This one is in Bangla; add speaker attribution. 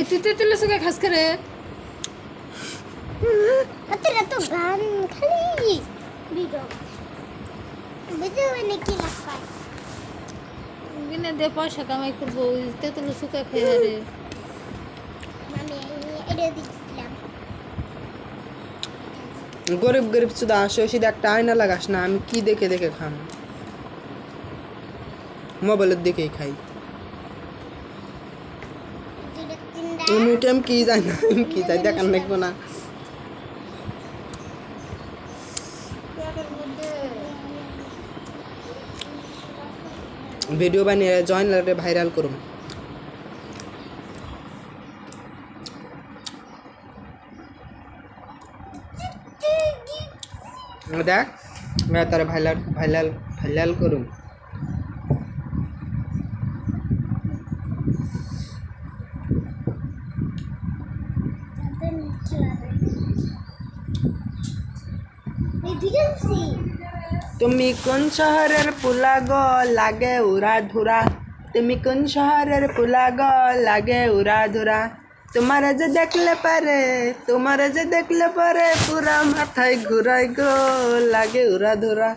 Speaker 1: তুই তেঁতুলের সুখে খাস করে
Speaker 2: তো গান খালি ভিডিও ভিডিও নাকি লাগাই
Speaker 1: কিনে দে পয়সা কামাই করবো তেঁতুলের সুখে খেয়ে রে
Speaker 2: আমি এটা দিলাম
Speaker 3: গরিব গরিব শুধু আসে শুধু একটা আয়না লাগাস না আমি কি দেখে দেখে খাম মোবাইলের দেখেই খাই আমি কি জানি না আমি কি চাই দেখান লাগবো না ভিডিও বানিয়ে জয়েন লাগে ভাইরাল করুন দেখ তারা ভাইরাল ভাইরাল ভাইরাল করুন তুমি কোন শহরের পোলা গো লাগে উড়া ধুরা তুমি কোন শহরের পোলা গো লাগে উড়া ধুরা তোমার যে দেখলে পারে পুরা মাথায় ঘুরাই গো লাগে উড়া ধুরা